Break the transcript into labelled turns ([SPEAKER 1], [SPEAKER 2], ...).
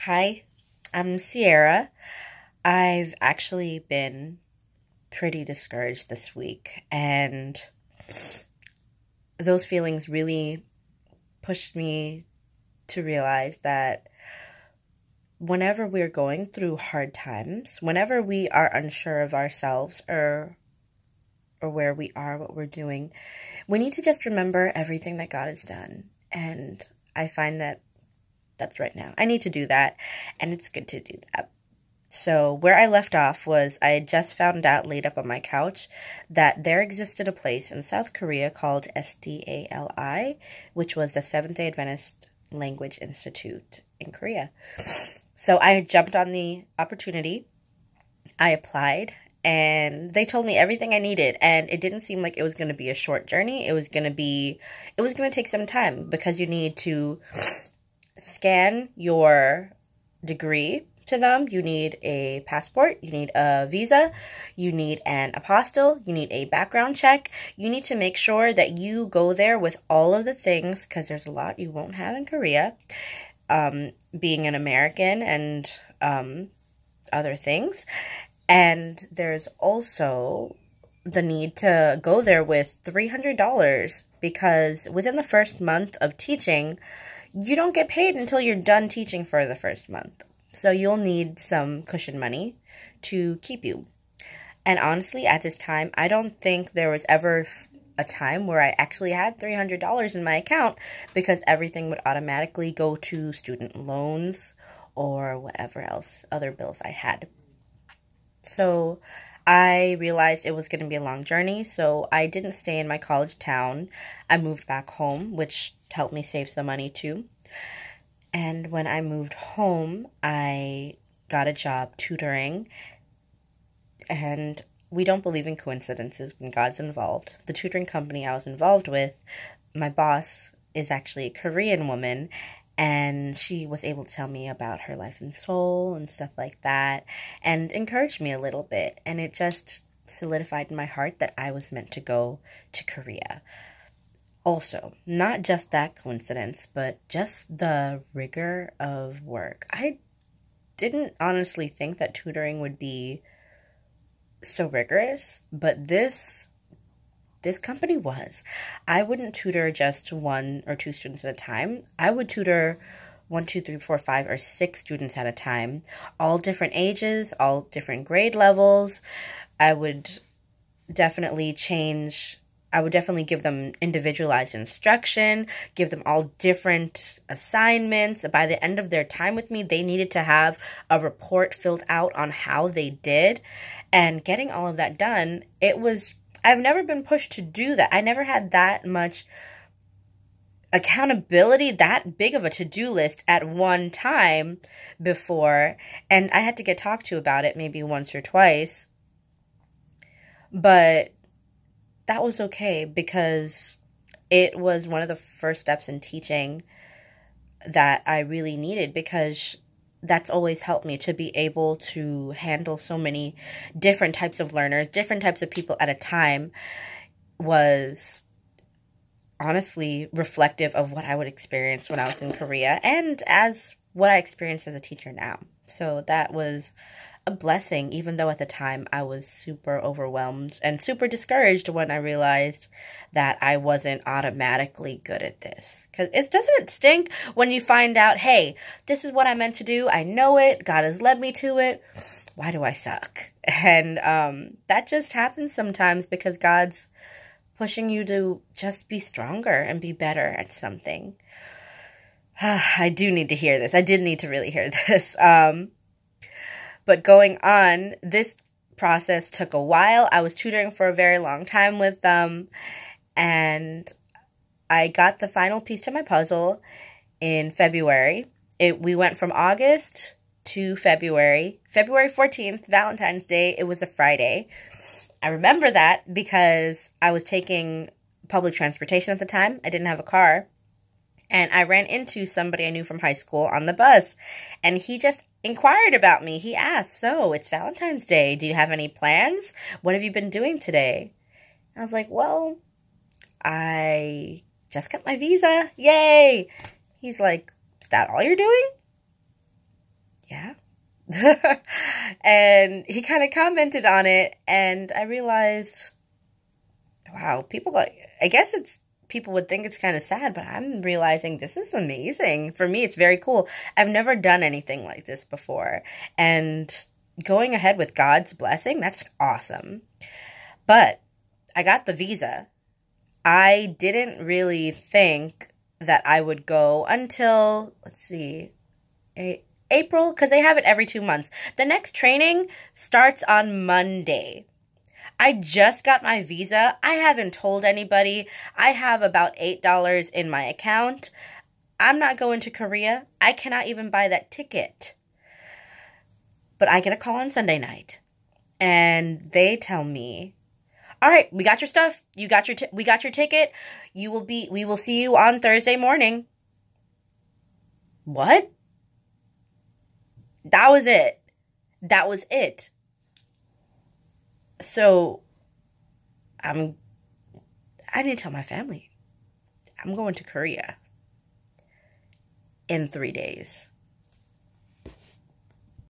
[SPEAKER 1] Hi, I'm Sierra. I've actually been pretty discouraged this week, and those feelings really pushed me to realize that whenever we're going through hard times, whenever we are unsure of ourselves or where we are, what we're doing, we need to just remember everything that God has done. And I find that that's right now. I need to do that, and it's good to do that. So where I left off was I had just found out laid up on my couch that there existed a place in South Korea called SDALI, which was the Seventh-day Adventist Language Institute in Korea. So I had jumped on the opportunity. I applied, and they told me everything I needed, and it didn't seem like it was going to be a short journey. It was going to take some time because you need to scan your degree to them. You need a passport, you need a visa, you need an apostille, you need a background check. You need to make sure that you go there with all of the things, because there's a lot you won't have in Korea, being an American and other things. And there's also the need to go there with $300 because within the first month of teaching, you don't get paid until you're done teaching for the first month. So you'll need some cushion money to keep you. And honestly, at this time, I don't think there was ever a time where I actually had $300 in my account, because everything would automatically go to student loans or whatever else, other bills I had. So I realized it was going to be a long journey, so I didn't stay in my college town. I moved back home, which helped me save some money too. And when I moved home, I got a job tutoring. And we don't believe in coincidences when God's involved. The tutoring company I was involved with, my boss is actually a Korean woman, and she was able to tell me about her life and soul and stuff like that, and encouraged me a little bit. And it just solidified in my heart that I was meant to go to Korea. Also, not just that coincidence, but just the rigor of work. I didn't honestly think that tutoring would be so rigorous, but this company was. I wouldn't tutor just one or two students at a time. I would tutor 1, 2, 3, 4, 5, or 6 students at a time, all different ages, all different grade levels. I would definitely give them individualized instruction, give them all different assignments. By the end of their time with me, they needed to have a report filled out on how they did. And getting all of that done, I've never been pushed to do that. I never had that much accountability, that big of a to-do list at one time before. And I had to get talked to about it maybe once or twice. But that was okay, because it was one of the first steps in teaching that I really needed, because that's always helped me to be able to handle so many different types of learners, different types of people at a time, was honestly reflective of what I would experience when I was in Korea and as what I experience as a teacher now. So that was a blessing, even though at the time I was super overwhelmed and super discouraged when I realized that I wasn't automatically good at this. Because doesn't it stink when you find out, hey, this is what I meant to do, I know it, God has led me to it, why do I suck? And that just happens sometimes because God's pushing you to just be stronger and be better at something. I do need to hear this. I did need to really hear this. But going on, this process took a while. I was tutoring for a very long time with them, and I got the final piece to my puzzle in February. We went from August to February. February 14th, Valentine's Day, it was a Friday. I remember that because I was taking public transportation at the time. I didn't have a car. And I ran into somebody I knew from high school on the bus, and he just inquired about me. He asked, so it's Valentine's Day. Do you have any plans? What have you been doing today? I was like, well, I just got my visa. Yay. He's like, is that all you're doing? yeah. And he kind of commented on it, and I realized, wow, I guess people would think it's kind of sad, but I'm realizing this is amazing. For me, it's very cool. I've never done anything like this before. And going ahead with God's blessing, that's awesome. But I got the visa. I didn't really think that I would go until, let's see, April, because they have it every 2 months. The next training starts on Monday. I just got my visa. I haven't told anybody. I have about $8 in my account. I'm not going to Korea. I cannot even buy that ticket. But I get a call on Sunday night, and they tell me, all right, we got your stuff. We got your ticket. We will see you on Thursday morning. What? That was it. That was it. So, I need to tell my family. I'm going to Korea in 3 days.